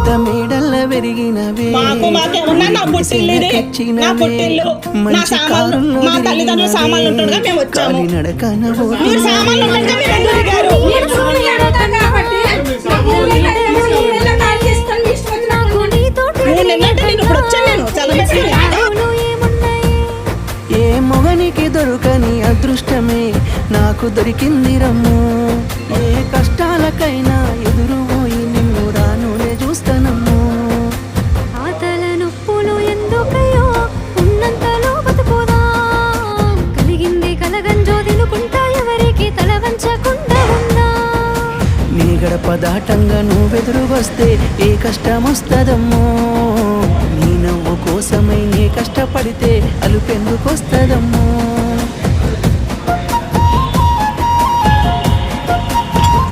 ఇంత మేడల్ల పెరిగినవే మాకేమన్నా నా పుట్టిల్లు ఇది, నా పుట్టిల్లు, నా సామాన్లు, మా తల్లిదండ్రుల సామాన్లు ఉంటుండగా మేము వచ్చాము. మీరు సామాన్లు ఉంటుండగా మీరు ఎందుకు దిగారు? ఏ మొగనికి దొరకని అదృష్టమే నాకు దొరికింది రమ్ము. ఏ కష్టాలకైనా ఎదురు పోయి నిన్ను రానునే చూస్తానమ్ము. ఆతల నొప్పులు ఎందుకయ్యో ఉన్నంతలో బతుకుదా, కలిగింది కలగంజో తినుకుంటా ఎవరికి తల వంచకుండా ఉందా. నీ గడప దాటంగా నువ్వెదురు వస్తే ఏ కష్టం వస్తదమ్మో. నీ నవ్వు కోసమై నీ కష్టపడితే అలుపెందుకొస్తదమ్మో.